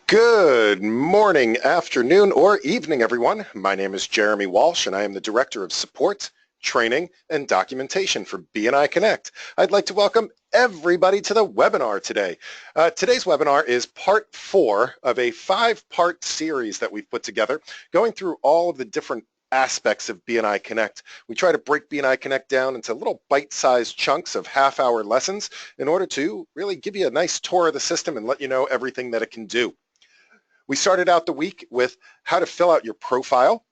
Good morning, afternoon, or evening, everyone. My name is Jeremy Walsh, and I am the Director of Support, Training, and Documentation for BNI Connect. I'd like to welcome everybody to the webinar today. Today's webinar is part 4 of a 5-part series that we've put together, going through all of the different aspects of BNI Connect. We try to break BNI Connect down into little bite-sized chunks of half-hour lessons in order to really give you a nice tour of the system and let you know everything that it can do. We started out the week with how to fill out your profile.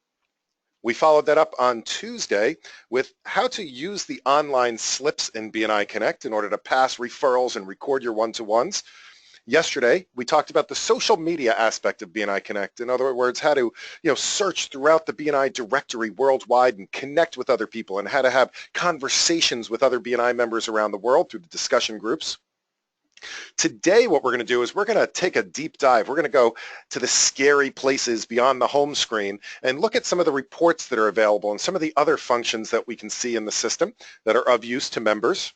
We followed that up on Tuesday with how to use the online slips in BNI Connect in order to pass referrals and record your one-to-ones. Yesterday, we talked about the social media aspect of BNI Connect. In other words, how to search throughout the BNI directory worldwide and connect with other people, and how to have conversations with other BNI members around the world through the discussion groups. Today, what we're going to do is we're going to take a deep dive. We're going to go to the scary places beyond the home screen and look at some of the reports that are available and some of the other functions that we can see in the system that are of use to members.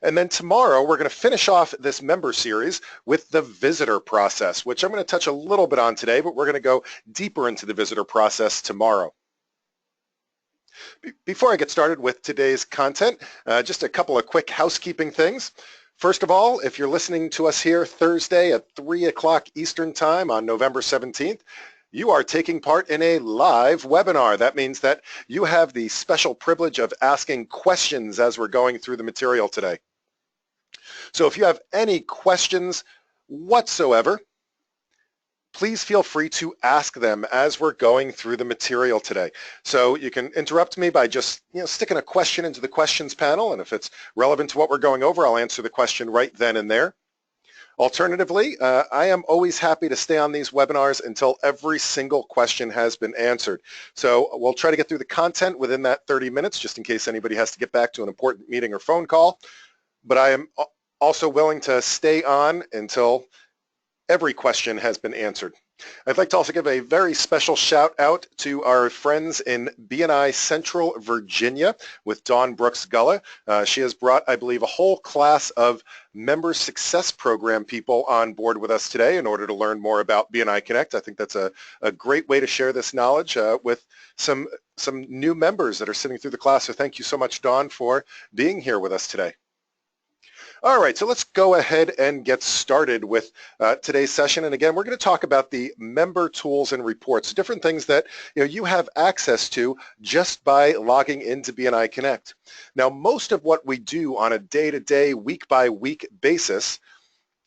And then tomorrow, we're going to finish off this member series with the visitor process, which I'm going to touch a little bit on today, but we're going to go deeper into the visitor process tomorrow. Before I get started with today's content, just a couple of quick housekeeping things. First of all, if you're listening to us here Thursday at 3 o'clock Eastern Time on November 17th, you are taking part in a live webinar. That means that you have the special privilege of asking questions as we're going through the material today. So if you have any questions whatsoever, please feel free to ask them as we're going through the material today. So you can interrupt me by just sticking a question into the questions panel, and if it's relevant to what we're going over, I'll answer the question right then and there. Alternatively, I am always happy to stay on these webinars until every single question has been answered. So we'll try to get through the content within that 30 minutes, just in case anybody has to get back to an important meeting or phone call. But I am also willing to stay on until every question has been answered. I'd like to also give a very special shout out to our friends in BNI Central Virginia with Dawn Brooks Gullah. She has brought, I believe, a whole class of member success program people on board with us today in order to learn more about BNI Connect. I think that's a great way to share this knowledge with some new members that are sitting through the class. So thank you so much, Dawn, for being here with us today. All right, so let's go ahead and get started with today's session. And again, we're going to talk about the member tools and reports, different things that you have access to just by logging into BNI Connect. Now, most of what we do on a day-to-day, week-by-week basis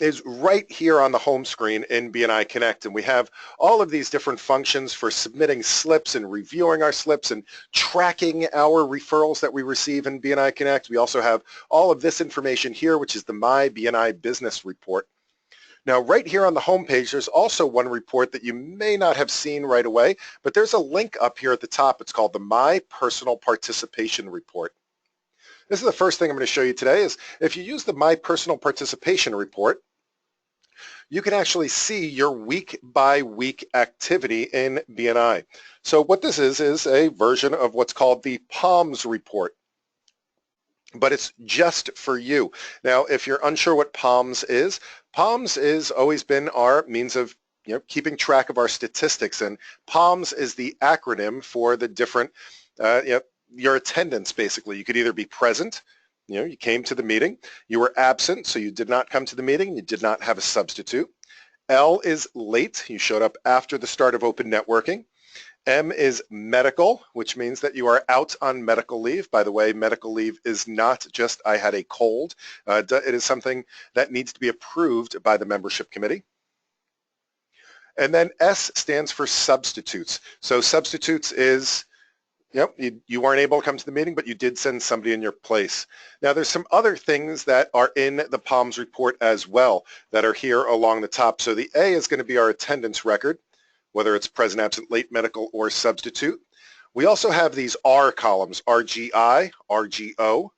is right here on the home screen in BNI Connect, and we have all of these different functions for submitting slips and reviewing our slips and tracking our referrals that we receive in BNI Connect. We also have all of this information here, which is the My BNI Business Report. Now, right here on the home page, there's also one report that you may not have seen right away, but there's a link up here at the top. It's called the My Personal Participation Report. This is the first thing I'm going to show you today is if you use the My Personal Participation Report, you can actually see your week-by-week activity in BNI. So what this is a version of what's called the PALMS report, but it's just for you. Now, if you're unsure what PALMS is always been our means of keeping track of our statistics, and PALMS is the acronym for the different, your attendance, basically. You could either be present, you came to the meeting. You were absent, so you did not come to the meeting. You did not have a substitute. L is late. You showed up after the start of open networking. M is medical, which means that you are out on medical leave. By the way, medical leave is not just I had a cold. It is something that needs to be approved by the membership committee. And then S stands for substitutes. So substitutes is you weren't able to come to the meeting, but you did send somebody in your place. Now, there's some other things that are in the PALMS report as well that are here along the top. So the A is going to be our attendance record, whether it's present, absent, late, medical, or substitute. We also have these R columns, RGI, RGO,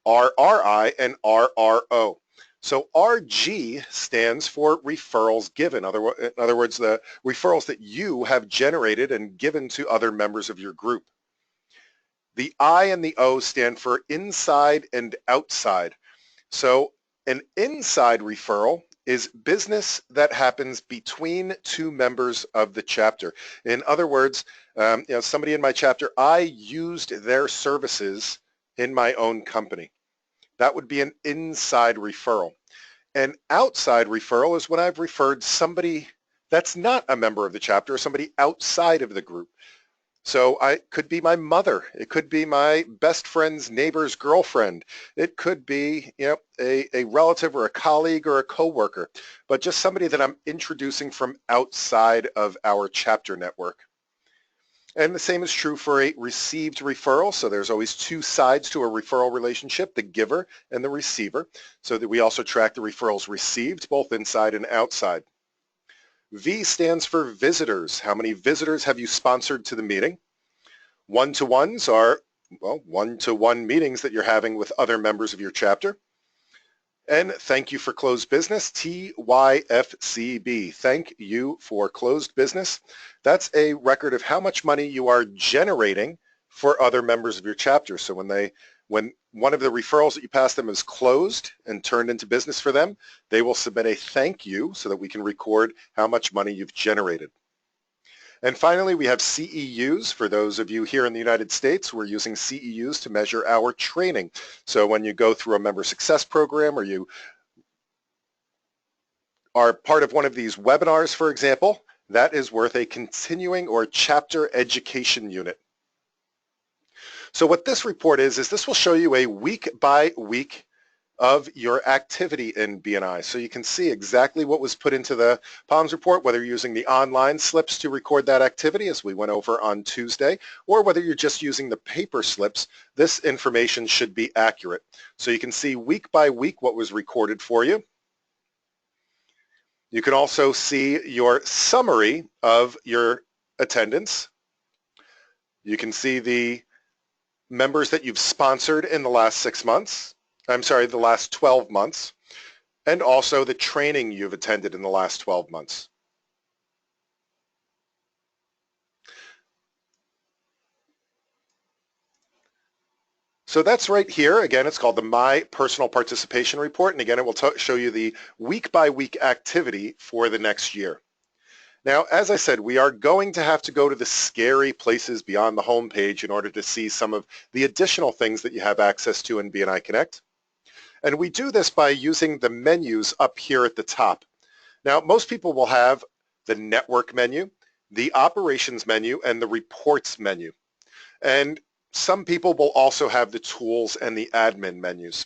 RRI, and RRO. So RG stands for referrals given. In other words, the referrals that you have generated and given to other members of your group. The I and the O stand for inside and outside. So an inside referral is business that happens between two members of the chapter. In other words, somebody in my chapter, I used their services in my own company. That would be an inside referral. An outside referral is when I've referred somebody that's not a member of the chapter or somebody outside of the group. So it could be my mother. It could be my best friend's neighbor's girlfriend. It could be, a relative or a colleague or a coworker, but just somebody that I'm introducing from outside of our chapter network. And the same is true for a received referral. So there's always two sides to a referral relationship, the giver and the receiver, so that we also track the referrals received both inside and outside. V stands for visitors. How many visitors have you sponsored to the meeting? One-to-ones are, one-to-one meetings that you're having with other members of your chapter. And thank you for closed business, TYFCB. Thank you for closed business. That's a record of how much money you are generating for other members of your chapter. So when one of the referrals that you pass them is closed and turned into business for them, they will submit a thank you so that we can record how much money you've generated. And finally, we have CEUs. For those of you here in the United States, we're using CEUs to measure our training. So when you go through a member success program or you are part of one of these webinars, for example, that is worth a continuing or chapter education unit. So what this report is this will show you a week by week of your activity in BNI. So you can see exactly what was put into the POMS report, whether you're using the online slips to record that activity, as we went over on Tuesday, or whether you're just using the paper slips. This information should be accurate. So you can see week by week what was recorded for you. You can also see your summary of your attendance. You can see the members that you've sponsored in the last 6 months. The last 12 months, and also the training you've attended in the last 12 months. So that's right here. Again, it's called the My Personal Participation Report, and again, it will show you the week-by-week activity for the next year. Now, as I said, we are going to have to go to the scary places beyond the home page in order to see some of the additional things that you have access to in BNI Connect. And we do this by using the menus up here at the top. Now, most people will have the network menu, the operations menu, and the reports menu. And some people will also have the tools and the admin menus.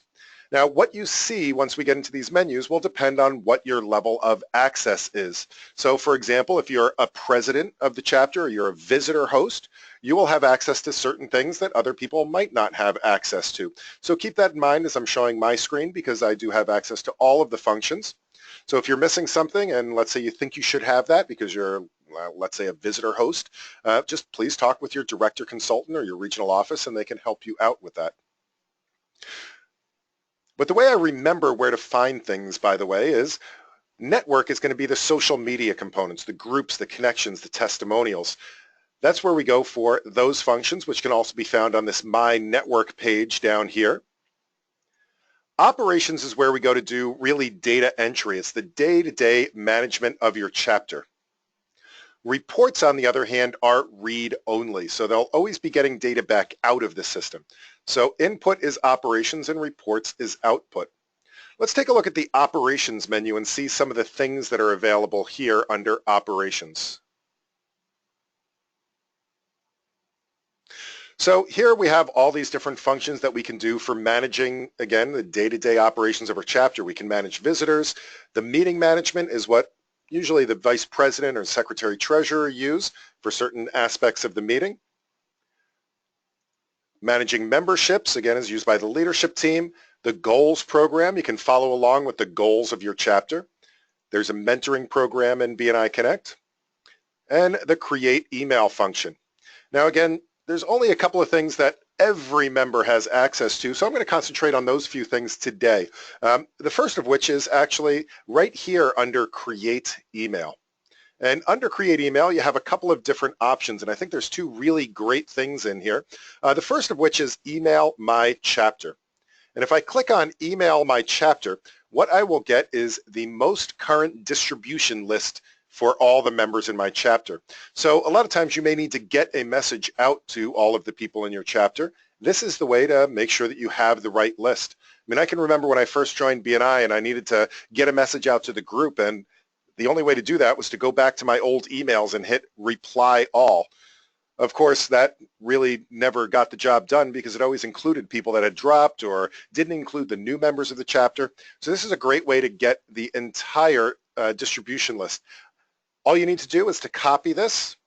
Now, what you see once we get into these menus will depend on what your level of access is. So, for example, if you're a president of the chapter or you're a visitor host, you will have access to certain things that other people might not have access to. So keep that in mind as I'm showing my screen, because I do have access to all of the functions. So if you're missing something, and let's say you think you should have that because you're, let's say, a visitor host, just please talk with your director consultant or your regional office and they can help you out with that. But the way I remember where to find things, by the way, is network is going to be the social media components, the groups, the connections, the testimonials. That's where we go for those functions, which can also be found on this My Network page down here. Operations is where we go to do really data entry. It's the day-to-day management of your chapter. Reports, on the other hand, are read-only, so they'll always be getting data back out of the system. So input is operations and reports is output. Let's take a look at the operations menu and see some of the things that are available here under operations. So here we have all these different functions that we can do for managing, again, the day-to-day operations of our chapter. We can manage visitors. The meeting management is what usually the vice president or secretary treasurer use for certain aspects of the meeting. Managing memberships, again, is used by the leadership team. The goals program, you can follow along with the goals of your chapter. There's a mentoring program in BNI Connect. And the create email function. Now again, there's only a couple of things that every member has access to, so I'm going to concentrate on those few things today. The first of which is actually right here under Create Email. And under Create Email, you have a couple of different options, and I think there's two really great things in here. The first of which is Email My Chapter. And if I click on email my chapter, what I will get is the most current distribution list for all the members in my chapter. So a lot of times you may need to get a message out to all of the people in your chapter. This is the way to make sure that you have the right list. I mean, I can remember when I first joined BNI and I needed to get a message out to the group, and the only way to do that was to go back to my old emails and hit reply all. Of course, that really never got the job done because it always included people that had dropped or didn't include the new members of the chapter. So this is a great way to get the entire distribution list. All you need to do is to copy this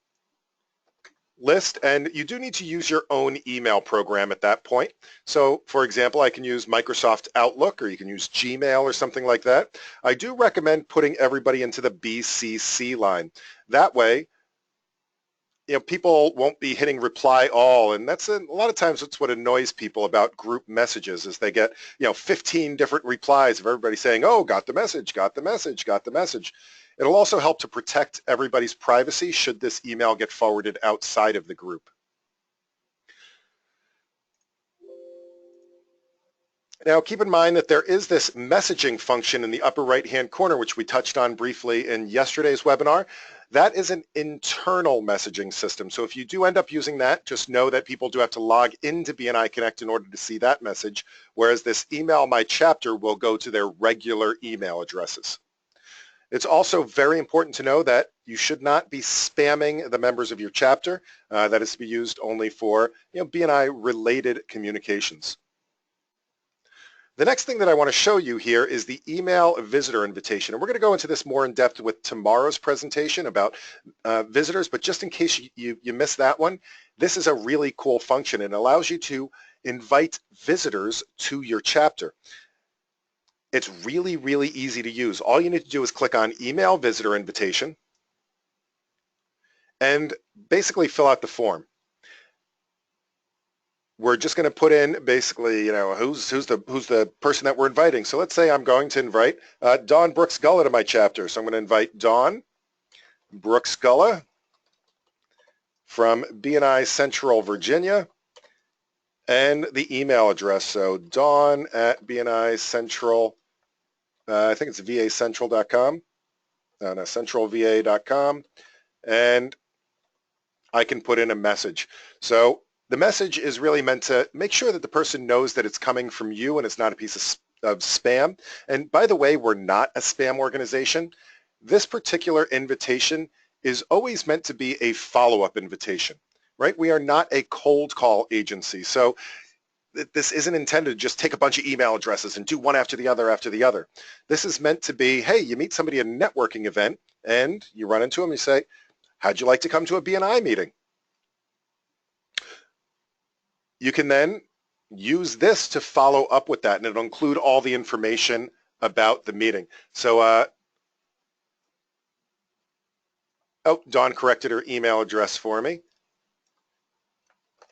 list, and you do need to use your own email program at that point. So for example, I can use Microsoft Outlook, or you can use Gmail or something like that. I do recommend putting everybody into the BCC line. That way, people won't be hitting reply all, and that's a lot of times that's what annoys people about group messages is they get 15 different replies of everybody saying, oh, got the message, got the message, got the message. It'll also help to protect everybody's privacy should this email get forwarded outside of the group. Now keep in mind that there is this messaging function in the upper right hand corner, which we touched on briefly in yesterday's webinar. That is an internal messaging system. So if you do end up using that, just know that people do have to log into BNI Connect in order to see that message, whereas this email my chapter will go to their regular email addresses. It's also very important to know that you should not be spamming the members of your chapter. That is to be used only for BNI related communications. The next thing that I want to show you here is the email visitor invitation. And we're going to go into this more in depth with tomorrow's presentation about visitors, but just in case you missed that one, this is a really cool function. It allows you to invite visitors to your chapter. It's really, really easy to use. All you need to do is click on email visitor invitation and basically fill out the form. We're just going to put in basically, who's the person that we're inviting. So let's say I'm going to invite Dawn Brooks Gulla to my chapter. So I'm going to invite Dawn Brooks Gulla from BNI Central Virginia, and the email address. So Dawn at BNI Central, I think it's vacentral.com, no, centralva.com, and I can put in a message. So the message is really meant to make sure that the person knows that it's coming from you and it's not a piece of spam. And by the way, we're not a spam organization. This particular invitation is always meant to be a follow-up invitation, right? We are not a cold call agency. So this isn't intended to just take a bunch of email addresses and do one after the other after the other. This is meant to be, hey, you meet somebody at a networking event and you run into them and you say, how'd you like to come to a BNI meeting? You can then use this to follow up with that, and it'll include all the information about the meeting. So, Dawn corrected her email address for me.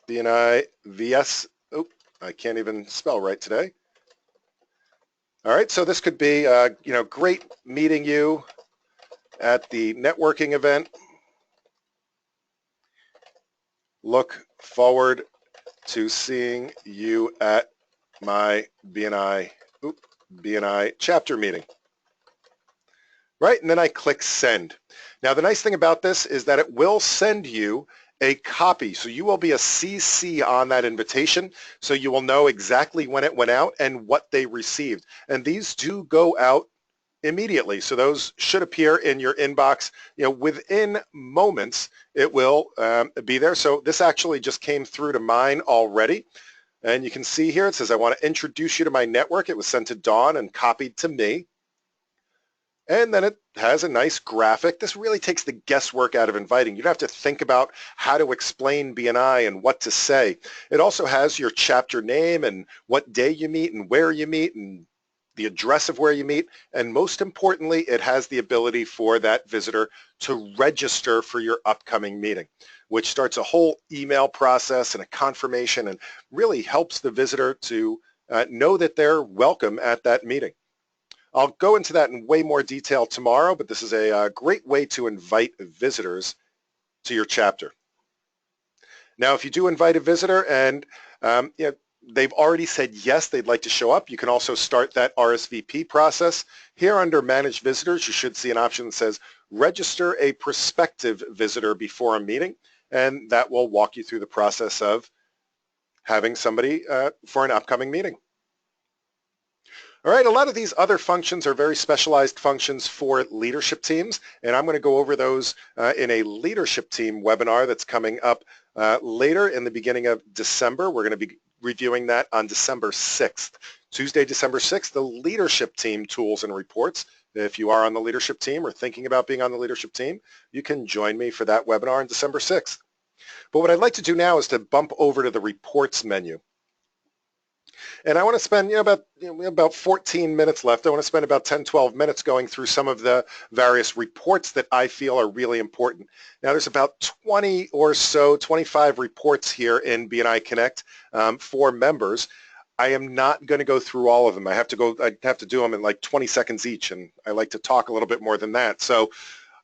BNI VS, I can't even spell right today. All right, so this could be, great meeting you at the networking event. Look forward to seeing you at my BNI chapter meeting. Right, and then I click send. Now the nice thing about this is that it will send you a copy. So you will be a CC on that invitation, so you will know exactly when it went out and what they received. And these do go out immediately. So those should appear in your inbox, within moments. It will be there. So this actually just came through to mine already. And you can see here, it says, I want to introduce you to my network. It was sent to Dawn and copied to me. And then it has a nice graphic. This really takes the guesswork out of inviting. You don't have to think about how to explain BNI and what to say. It also has your chapter name and what day you meet and where you meet and the address of where you meet, and most importantly, it has the ability for that visitor to register for your upcoming meeting, which starts a whole email process and a confirmation and really helps the visitor to know that they're welcome at that meeting. I'll go into that in way more detail tomorrow, but this is a great way to invite visitors to your chapter. Now, if you do invite a visitor and they've already said yes, they'd like to show up, you can also start that RSVP process. Here under Manage Visitors, you should see an option that says Register a prospective visitor before a meeting, and that will walk you through the process of having somebody for an upcoming meeting. All right, a lot of these other functions are very specialized functions for leadership teams, and I'm going to go over those in a leadership team webinar that's coming up later in the beginning of December. We're going to be reviewing that on December 6th. Tuesday, December 6th, the leadership team tools and reports. If you are on the leadership team or thinking about being on the leadership team, you can join me for that webinar on December 6th. But what I'd like to do now is to bump over to the reports menu. And I want to spend about 14 minutes left. I want to spend about 10, 12 minutes going through some of the various reports that I feel are really important. Now there's about 20 or so, 25 reports here in BNI Connect for members. I am not going to go through all of them. I have to do them in like 20 seconds each, and I like to talk a little bit more than that. So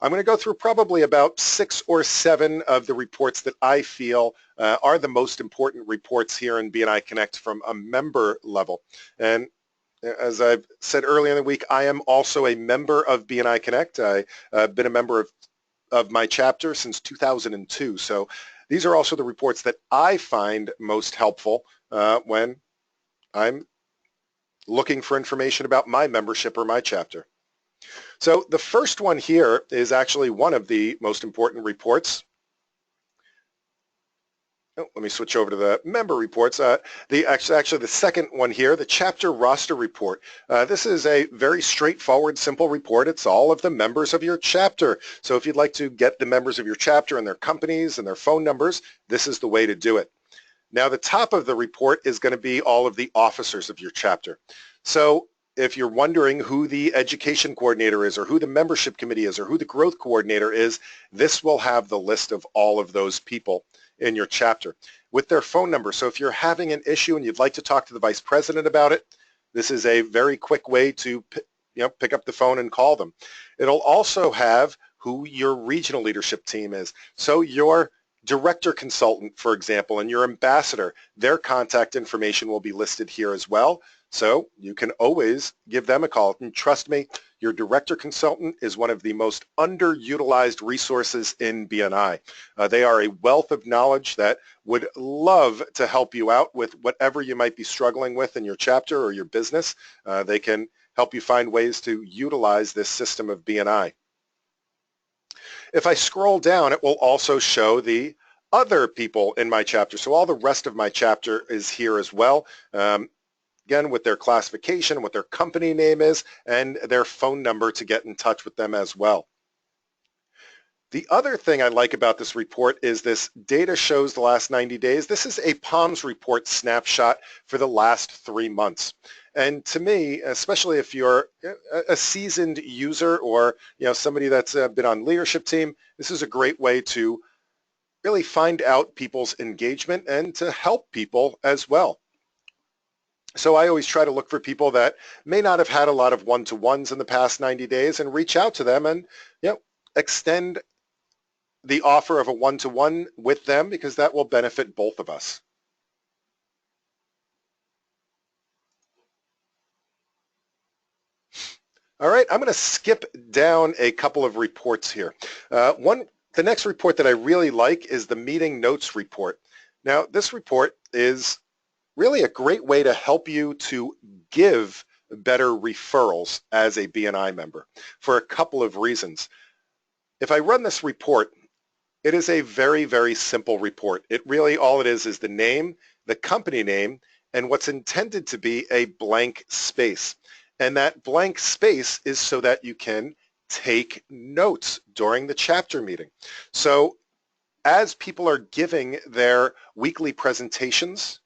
I'm going to go through probably about 6 or 7 of the reports that I feel are the most important reports here in BNI Connect from a member level. And as I've said earlier in the week, I am also a member of BNI Connect. I've been a member of my chapter since 2002. So these are also the reports that I find most helpful when I'm looking for information about my membership or my chapter. So the first one here is actually one of the most important reports. Oh, let me switch over to the member reports. Actually, the second one here, the chapter roster report. This is a very straightforward, simple report. It's all of the members of your chapter. So if you'd like to get the members of your chapter and their companies and their phone numbers, this is the way to do it. Now, the top of the report is going to be all of the officers of your chapter. So if you're wondering who the education coordinator is or who the membership committee is or who the growth coordinator is, this will have the list of all of those people in your chapter with their phone number. So if you're having an issue and you'd like to talk to the vice president about it, this is a very quick way to pick up the phone and call them. It'll also have who your regional leadership team is. So your director consultant, for example, and your ambassador, their contact information will be listed here as well. So you can always give them a call. And trust me, your director consultant is one of the most underutilized resources in BNI. They are a wealth of knowledge that would love to help you out with whatever you might be struggling with in your chapter or your business. They can help you find ways to utilize this system of BNI. If I scroll down, it will also show the other people in my chapter. So all the rest of my chapter is here as well. Again, with their classification, what their company name is, and their phone number to get in touch with them as well. The other thing I like about this report is this data shows the last 90 days. This is a POMS report snapshot for the last 3 months. And to me, especially if you're a seasoned user or somebody that's been on leadership team, this is a great way to really find out people's engagement and to help people as well. So I always try to look for people that may not have had a lot of one-to-ones in the past 90 days and reach out to them and extend the offer of a one-to-one with them, because that will benefit both of us. All right, I'm going to skip down a couple of reports here. The next report that I really like is the meeting notes report. Now, this report is really a great way to help you to give better referrals as a BNI member for a couple of reasons. If I run this report, it is a very, very simple report. It really, all it is the name, the company name, and what's intended to be a blank space. And that blank space is so that you can take notes during the chapter meeting. So as people are giving their weekly presentations,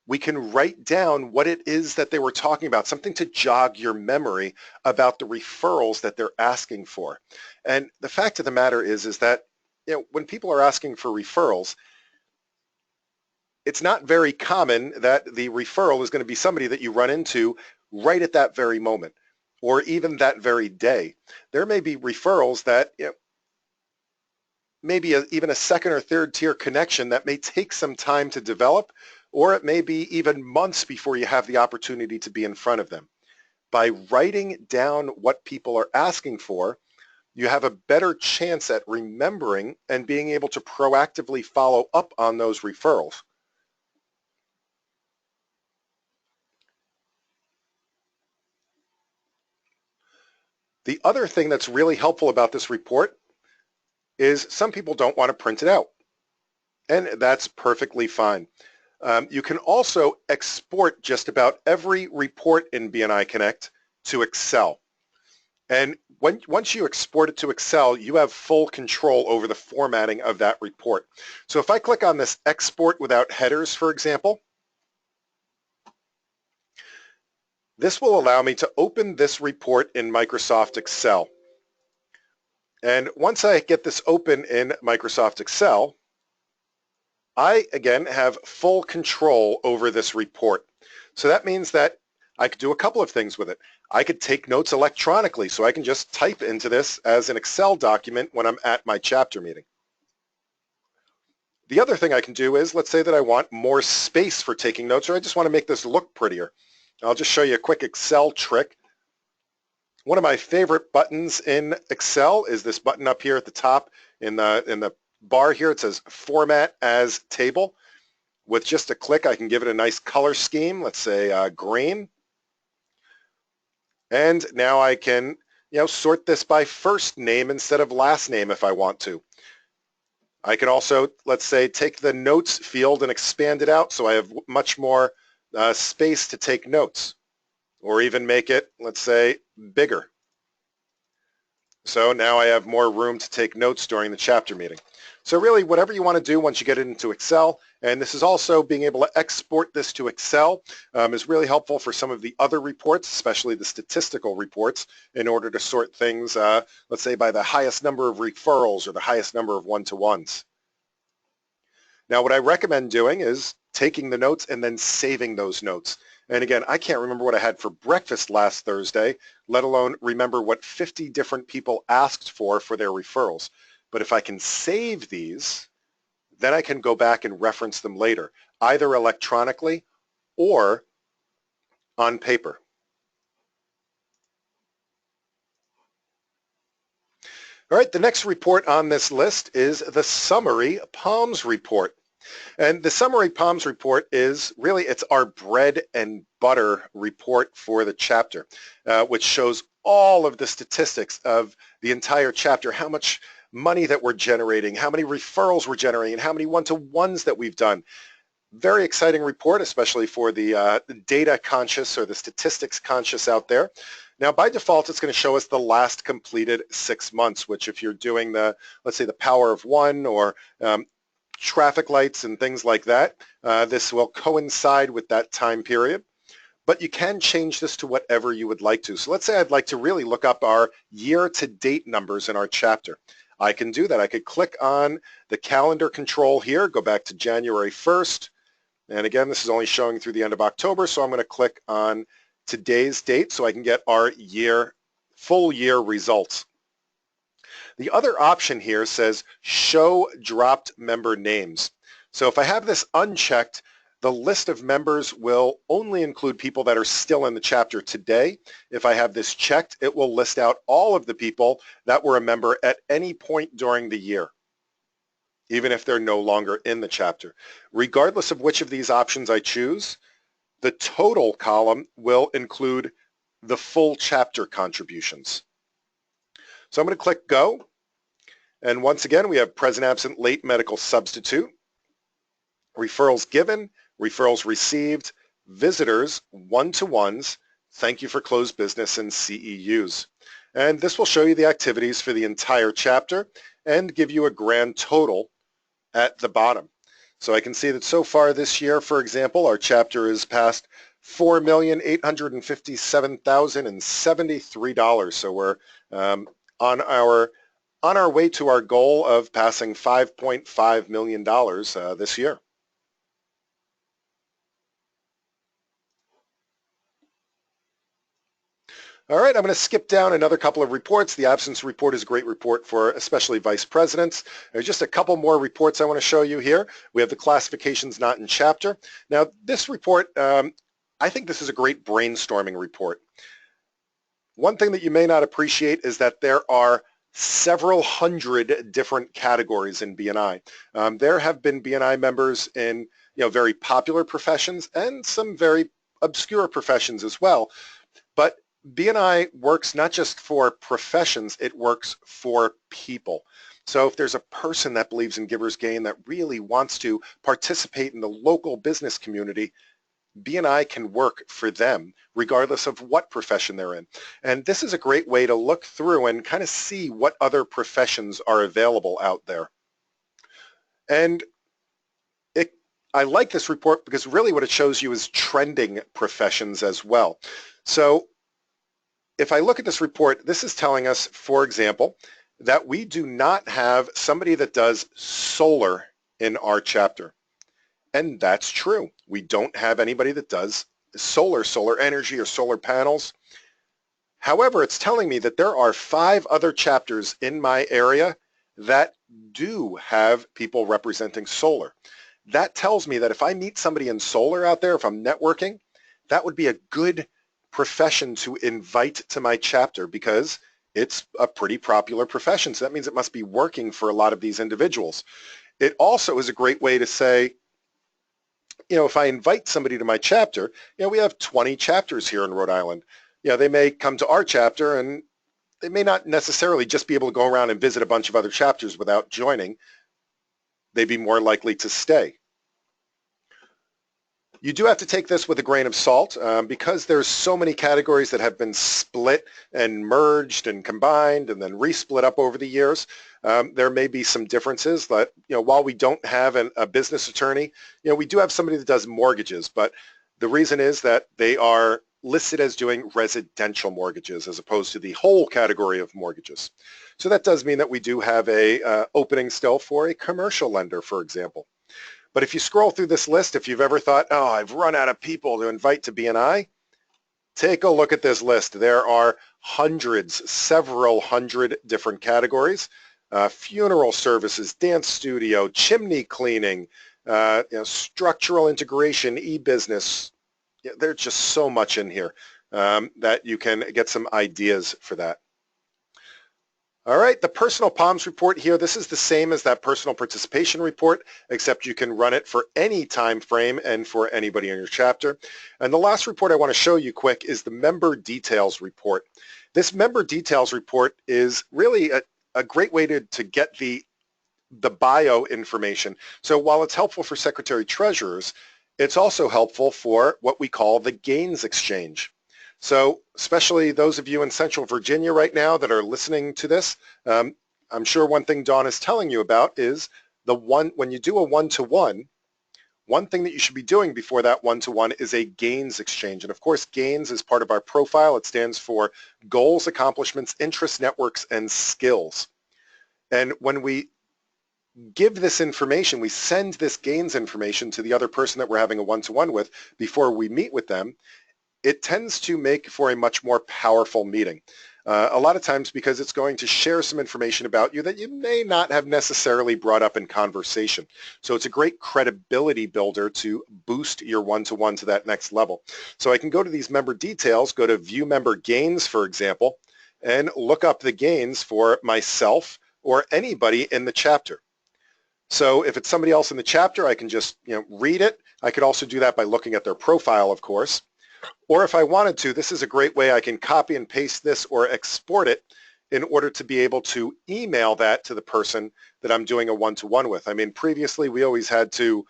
we can write down what it is that they were talking about, something to jog your memory about the referrals that they're asking for. And the fact of the matter is that when people are asking for referrals, it's not very common that the referral is going to be somebody that you run into right at that very moment or even that very day. There may be referrals that maybe even a second or third tier connection that may take some time to develop, or it may be even months before you have the opportunity to be in front of them. By writing down what people are asking for, you have a better chance at remembering and being able to proactively follow up on those referrals. The other thing that's really helpful about this report is some people don't want to print it out, and that's perfectly fine. You can also export just about every report in BNI Connect to Excel. And once you export it to Excel, you have full control over the formatting of that report. So if I click on this export without headers, for example, this will allow me to open this report in Microsoft Excel. And once I get this open in Microsoft Excel, I, again, have full control over this report. So that means that I could do a couple of things with it. I could take notes electronically, so I can just type into this as an Excel document when I'm at my chapter meeting. The other thing I can do is, let's say that I want more space for taking notes, or I just want to make this look prettier. I'll just show you a quick Excel trick. One of my favorite buttons in Excel is this button up here at the top in the bar here. It says Format as Table. With just a click, I can give it a nice color scheme. Let's say green. And now I can, sort this by first name instead of last name if I want to. I can also, let's say, take the notes field and expand it out so I have much more space to take notes, or even make it, let's say, bigger. So now I have more room to take notes during the chapter meeting. So really, whatever you want to do once you get it into Excel, and this is also being able to export this to Excel is really helpful for some of the other reports, especially the statistical reports, in order to sort things, let's say, by the highest number of referrals or the highest number of one-to-ones. Now, what I recommend doing is taking the notes and then saving those notes. And again, I can't remember what I had for breakfast last Thursday, let alone remember what 50 different people asked for their referrals. But if I can save these, then I can go back and reference them later, either electronically or on paper. All right, the next report on this list is the Summary PALMS report. And the Summary PALMS report is really, it's our bread and butter report for the chapter, which shows all of the statistics of the entire chapter, how much money that we're generating, how many referrals we're generating, and how many one-to-ones that we've done. Very exciting report, especially for the data conscious or the statistics conscious out there. Now, by default, it's going to show us the last completed 6 months, which if you're doing the, let's say, the power of one or traffic lights and things like that, this will coincide with that time period. But you can change this to whatever you would like to. So let's say I'd like to really look up our year-to-date numbers in our chapter. I can do that. I could click on the calendar control here, go back to January 1st. And again, this is only showing through the end of October, so I'm going to click on today's date so I can get our full year results. The other option here says show dropped member names. So if I have this unchecked, the list of members will only include people that are still in the chapter today. If I have this checked, it will list out all of the people that were a member at any point during the year, even if they're no longer in the chapter. Regardless of which of these options I choose, the total column will include the full chapter contributions. So I'm going to click Go. And once again, we have present, absent, late medical substitute, referrals given, referrals received, visitors, one-to-ones, thank you for closed business, and CEUs. And this will show you the activities for the entire chapter and give you a grand total at the bottom. So I can see that so far this year, for example, our chapter is past $4,857,073. So we're on our way to our goal of passing $5.5 million this year. All right, I'm going to skip down another couple of reports. The absence report is a great report for especially vice presidents. There's just a couple more reports I want to show you here. We have the classifications not in chapter. Now, this report, I think this is a great brainstorming report. One thing that you may not appreciate is that there are several hundred different categories in B&I. There have been B&I members in very popular professions and some very obscure professions as well. But B&I works not just for professions, it works for people. So if there's a person that believes in giver's gain that really wants to participate in the local business community, B&I can work for them regardless of what profession they're in. And this is a great way to look through and kind of see what other professions are available out there. And I like this report because really what it shows you is trending professions as well. So if I look at this report, this is telling us, for example, that we do not have somebody that does solar in our chapter. And that's true. We don't have anybody that does solar energy or solar panels. However, it's telling me that there are 5 other chapters in my area that do have people representing solar. That tells me that if I meet somebody in solar out there, if I'm networking, that would be a good profession to invite to my chapter because it's a pretty popular profession. So that means it must be working for a lot of these individuals. It also is a great way to say, if I invite somebody to my chapter, we have 20 chapters here in Rhode Island. They may come to our chapter and they may not necessarily just be able to go around and visit a bunch of other chapters without joining. They'd be more likely to stay. You do have to take this with a grain of salt because there's so many categories that have been split and merged and combined and then resplit up over the years. There may be some differences that, while we don't have a business attorney, we do have somebody that does mortgages, but the reason is that they are listed as doing residential mortgages as opposed to the whole category of mortgages. So that does mean that we do have a opening still for a commercial lender, for example. But if you scroll through this list, if you've ever thought, oh, I've run out of people to invite to B&I, take a look at this list. There are hundreds, several hundred different categories. Funeral services, dance studio, chimney cleaning, structural integration, e-business. There's just so much in here that you can get some ideas for that. All right, the personal POMS report here, this is the same as that personal participation report, except you can run it for any time frame and for anybody in your chapter. And the last report I want to show you quick is the member details report. This member details report is really a great way to get the bio information. So while it's helpful for secretary treasurers, it's also helpful for what we call the gains exchange. So especially those of you in Central Virginia right now that are listening to this, I'm sure one thing Dawn is telling you about is when you do a one-to-one, one thing that you should be doing before that one-to-one is a gains exchange. And of course, gains is part of our profile. It stands for goals, accomplishments, interests, networks, and skills. And when we give this information, we send this gains information to the other person that we're having a one-to-one with before we meet with them, it tends to make for a much more powerful meeting. A lot of times because it's going to share some information about you that you may not have necessarily brought up in conversation. So it's a great credibility builder to boost your one-to-one to that next level. So I can go to these member details, go to view member gains, for example, and look up the gains for myself or anybody in the chapter. So if it's somebody else in the chapter, I can just read it. I could also do that by looking at their profile, of course. Or if I wanted to, this is a great way I can copy and paste this or export it in order to be able to email that to the person that I'm doing a one-to-one with. I mean, previously we always had to,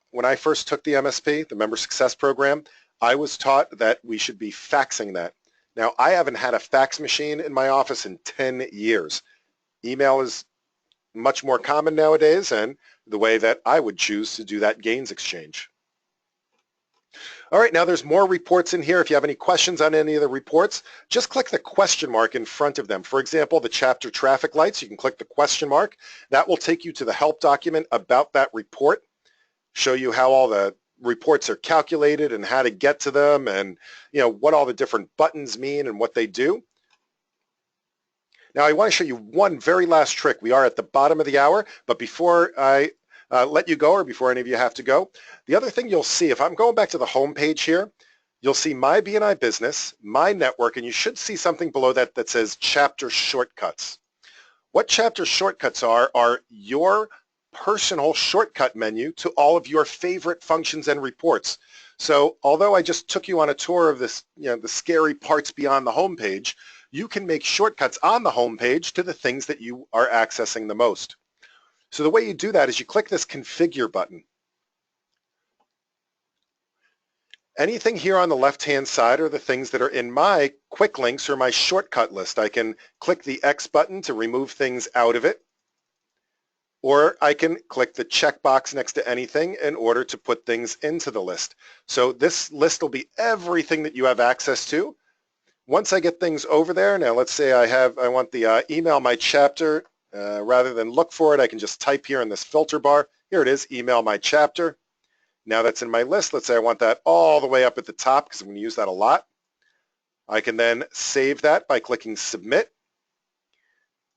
when I first took the MSP, the Member Success Program, I was taught that we should be faxing that. Now, I haven't had a fax machine in my office in 10 years. Email is much more common nowadays and the way that I would choose to do that gains exchange. All right, now there's more reports in here. If you have any questions on any of the reports, just click the question mark in front of them. For example, the chapter traffic lights, you can click the question mark. That will take you to the help document about that report, show you how all the reports are calculated and how to get to them, and what all the different buttons mean and what they do. Now I want to show you one very last trick. We are at the bottom of the hour, but before I let you go, or before any of you have to go, the other thing you'll see, if I'm going back to the home page here, you'll see my BNI business, my network, and you should see something below that that says chapter shortcuts. What chapter shortcuts are your personal shortcut menu to all of your favorite functions and reports. So although I just took you on a tour of this, the scary parts beyond the home page, you can make shortcuts on the home page to the things that you are accessing the most. So the way you do that is you click this configure button. Anything here on the left-hand side are the things that are in my quick links or my shortcut list. I can click the X button to remove things out of it, or I can click the checkbox next to anything in order to put things into the list. So this list will be everything that you have access to. Once I get things over there, now let's say I want the email my chapter. Rather than look for it, I can just type here in this filter bar. Here it is, email my chapter. Now that's in my list. Let's say I want that all the way up at the top because I'm going to use that a lot. I can then save that by clicking submit.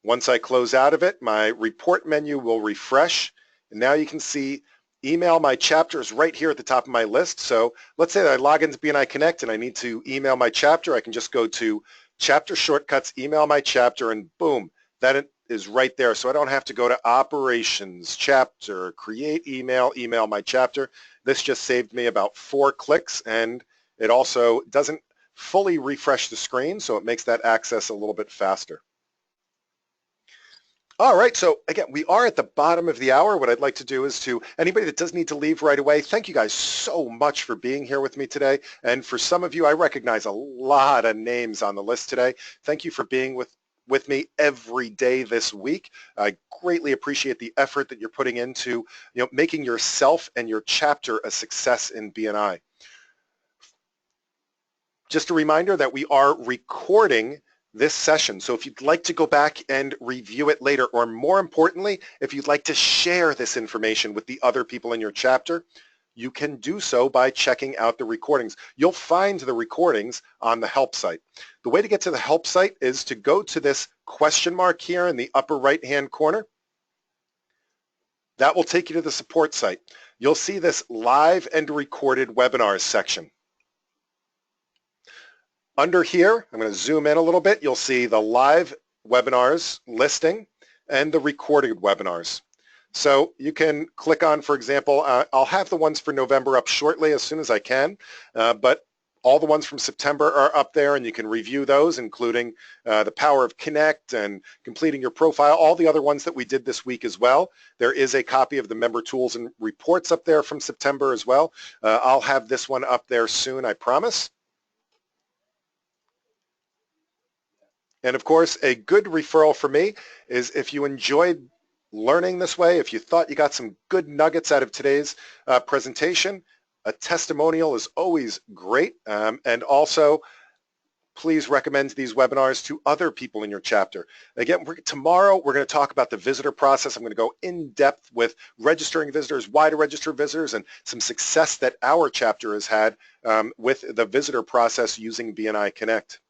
Once I close out of it, my report menu will refresh. And now you can see email my chapter is right here at the top of my list. So let's say that I log into BNI Connect and I need to email my chapter. I can just go to chapter shortcuts, email my chapter, and boom, that is right there. So I don't have to go to operations, chapter, create email, email my chapter. This just saved me about 4 clicks, and it also doesn't fully refresh the screen, so it makes that access a little bit faster. All right, so again, we are at the bottom of the hour. What I'd like to do is to anybody that does need to leave right away, thank you guys so much for being here with me today. And for some of you, I recognize a lot of names on the list today. Thank you for being with me every day this week. I greatly appreciate the effort that you're putting into making yourself and your chapter a success in BNI. Just a reminder that we are recording this session. So if you'd like to go back and review it later, or more importantly, if you'd like to share this information with the other people in your chapter, you can do so by checking out the recordings. You'll find the recordings on the help site. The way to get to the help site is to go to this question mark here in the upper right-hand corner. That will take you to the support site. You'll see this live and recorded webinars section. Under here, I'm going to zoom in a little bit, you'll see the live webinars listing and the recorded webinars. So you can click on, for example, I'll have the ones for November up shortly as soon as I can, but all the ones from September are up there, and you can review those, including the Power of Connect and completing your profile, all the other ones that we did this week as well. There is a copy of the member tools and reports up there from September as well. I'll have this one up there soon, I promise. And of course, a good referral for me is if you enjoyed learning this way, if you thought you got some good nuggets out of today's presentation, a testimonial is always great. And also, please recommend these webinars to other people in your chapter. Again, tomorrow we're going to talk about the visitor process. I'm going to go in depth with registering visitors, why to register visitors, and some success that our chapter has had with the visitor process using BNI Connect.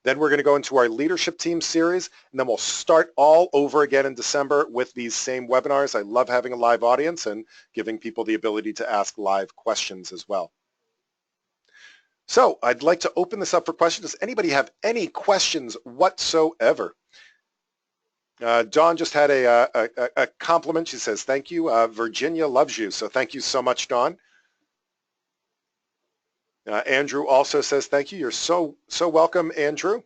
Then we're going to go into our leadership team series, and then we'll start all over again in December with these same webinars. I love having a live audience and giving people the ability to ask live questions as well. So I'd like to open this up for questions. Does anybody have any questions whatsoever? Dawn just had a compliment. She says, thank you. Virginia loves you. So thank you so much, Dawn. Andrew also says thank you. You're so welcome, Andrew.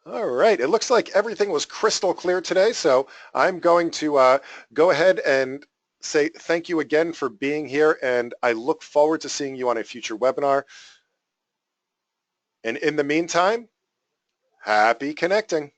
All right, it looks like everything was crystal clear today, so I'm going to go ahead and say thank you again for being here, and I look forward to seeing you on a future webinar. And in the meantime, happy connecting.